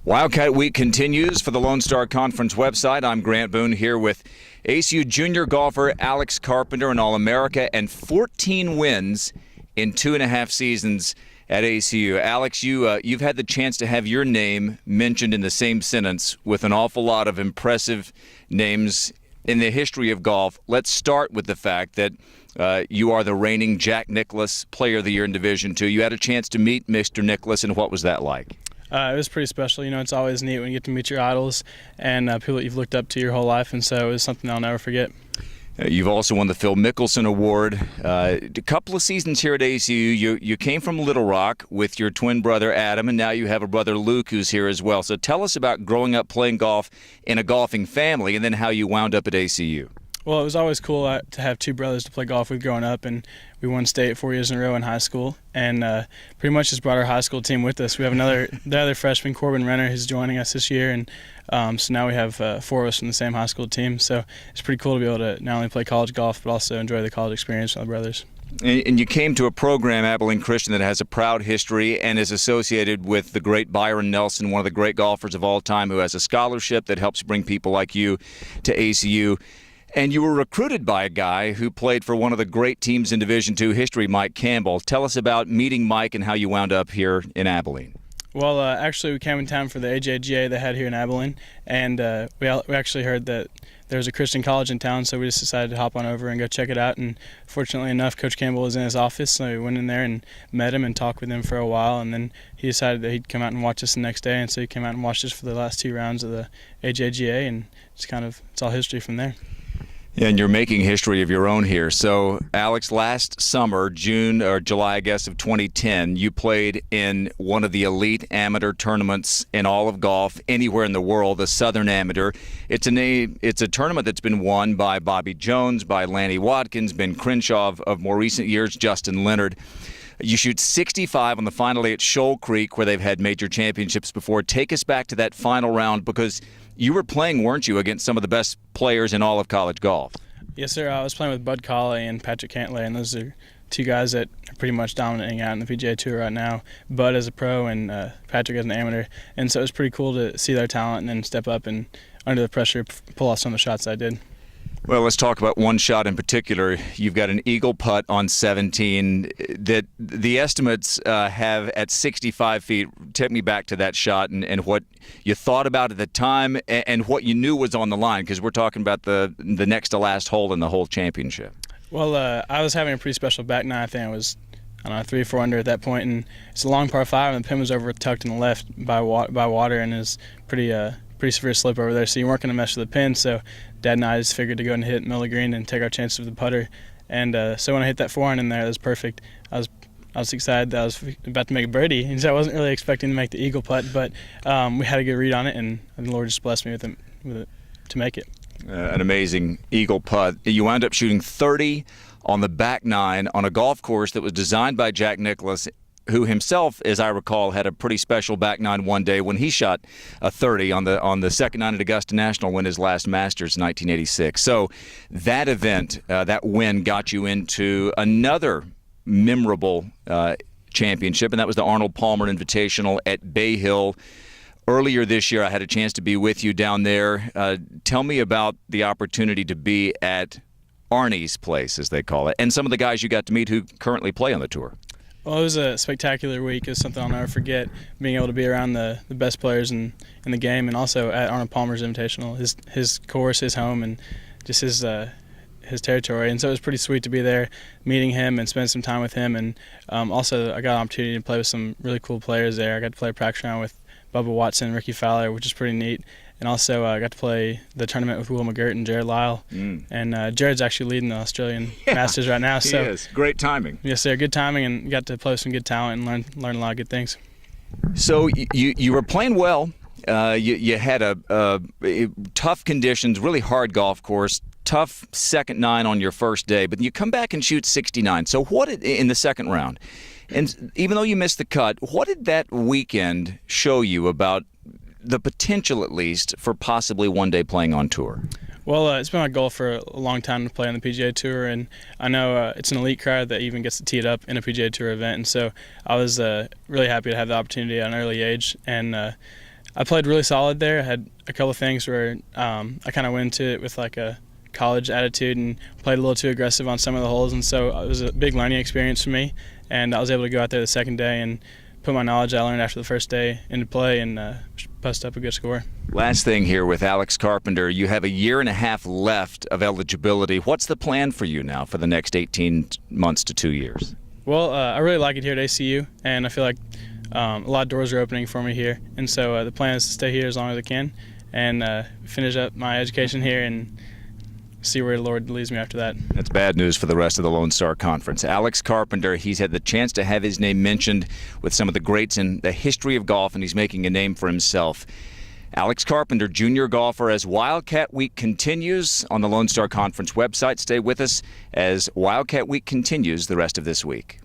Wildcat Week continues for the Lone Star Conference website. I'm Grant Boone here with ACU junior golfer Alex Carpenter, an All-America, and 14 wins in 2.5 seasons at ACU. Alex, you've had the chance to have your name mentioned in the same sentence with an awful lot of impressive names in the history of golf. Let's start with the fact that you are the reigning Jack Nicklaus Player of the Year in Division II. You had a chance to meet Mr. Nicklaus, and what was that like? It was pretty special. You know, it's always neat when you get to meet your idols and people that you've looked up to your whole life, and so it was something I'll never forget. You've also won the Phil Mickelson Award. A couple of seasons here at ACU. You came from Little Rock with your twin brother Adam, and now you have a brother Luke who's here as well. So tell us about growing up playing golf in a golfing family and then how you wound up at ACU. Well, it was always cool to have two brothers to play golf with growing up, and we won state 4 years in a row in high school, and pretty much just brought our high school team with us. We have the other freshman, Corbin Renner, who's joining us this year, and so now we have 4 of us from the same high school team. So it's pretty cool to be able to not only play college golf, but also enjoy the college experience with my brothers. And you came to a program, Abilene Christian, that has a proud history and is associated with the great Byron Nelson, one of the great golfers of all time, who has a scholarship that helps bring people like you to ACU. And you were recruited by a guy who played for one of the great teams in Division II history, Mike Campbell. Tell us about meeting Mike and how you wound up here in Abilene. Well, actually, we came in town for the AJGA they had here in Abilene, and we actually heard that there was a Christian college in town, so we just decided to hop on over and go check it out. And fortunately enough, Coach Campbell was in his office, so we went in there and met him and talked with him for a while, and then he decided that he'd come out and watch us the next day, and so he came out and watched us for the last 2 rounds of the AJGA, and it's all history from there. And you're making history of your own here. So, Alex, last summer, June or July, I guess, of 2010, you played in one of the elite amateur tournaments in all of golf, anywhere in the world, the Southern Amateur. It's a tournament that's been won by Bobby Jones, by Lanny Watkins, Ben Crenshaw of more recent years, Justin Leonard. You shoot 65 on the final day at Shoal Creek, where they've had major championships before. Take us back to that final round, because you were playing, weren't you, against some of the best players in all of college golf? Yes, sir. I was playing with Bud Colley and Patrick Cantlay, and those are 2 guys that are pretty much dominating out in the PGA Tour right now. Bud as a pro and Patrick as an amateur. And so it was pretty cool to see their talent and then step up and, under the pressure, pull off some of the shots I did. Well, let's talk about one shot in particular. You've got an eagle putt on 17 that the estimates have at 65 feet. Take me back to that shot and what you thought about at the time and what you knew was on the line, because we're talking about the next to last hole in the whole championship. Well, I was having a pretty special back nine. I think I was 3 or 4 under at that point, and it's a long par 5, and the pin was over tucked in the left by water, and it's pretty severe slope over there, so you weren't going to mess with the pin. So Dad and I just figured to go and hit middle of the green and take our chances with the putter. And so when I hit that 4-iron in there, it was perfect. I was excited that I was about to make a birdie, and so I wasn't really expecting to make the eagle putt, but we had a good read on it, and the Lord just blessed me with it to make it. An amazing eagle putt. You wound up shooting 30 on the back 9 on a golf course that was designed by Jack Nicklaus, who himself, as I recall, had a pretty special back 9 one day when he shot a 30 on the second 9 at Augusta National, win his last Masters in 1986. So that event, that win, got you into another memorable championship, and that was the Arnold Palmer Invitational at Bay Hill. Earlier this year, I had a chance to be with you down there. Tell me about the opportunity to be at Arnie's place, as they call it, and some of the guys you got to meet who currently play on the tour. Well, it was a spectacular week. It was something I'll never forget, being able to be around the best players in the game, and also at Arnold Palmer's Invitational, his course, his home, and just his territory. And so it was pretty sweet to be there, meeting him and spend some time with him. And also I got an opportunity to play with some really cool players there. I got to play a practice round with Bubba Watson and Ricky Fowler, which is pretty neat. And also I got to play the tournament with Will McGirt and Jared Lyle. And Jared's actually leading the Australian Masters right now. So he is. Great timing. Yes, sir. Good timing, and got to play with some good talent and learn a lot of good things. So you were playing well. You had a tough conditions, really hard golf course, tough second 9 on your first day, but you come back and shoot 69. So what in the second round? And even though you missed the cut, what did that weekend show you about the potential, at least, for possibly one day playing on tour? Well, it's been my goal for a long time to play on the PGA Tour, and I know it's an elite crowd that even gets to tee it up in a PGA Tour event, and so I was really happy to have the opportunity at an early age, and I played really solid there. I had a couple of things where I kind of went into it with like a college attitude and played a little too aggressive on some of the holes, and so it was a big learning experience for me. And I was able to go out there the second day and put my knowledge I learned after the first day into play and post up a good score. Last thing here with Alex Carpenter, you have a year and a half left of eligibility. What's the plan for you now for the next 18 months to 2 years? Well, I really like it here at ACU, and I feel like a lot of doors are opening for me here. And so the plan is to stay here as long as I can and finish up my education here and see where the Lord leads me after that. That's bad news for the rest of the Lone Star Conference. Alex Carpenter, he's had the chance to have his name mentioned with some of the greats in the history of golf, and he's making a name for himself. Alex Carpenter, junior golfer, as Wildcat Week continues on the Lone Star Conference website. Stay with us as Wildcat Week continues the rest of this week.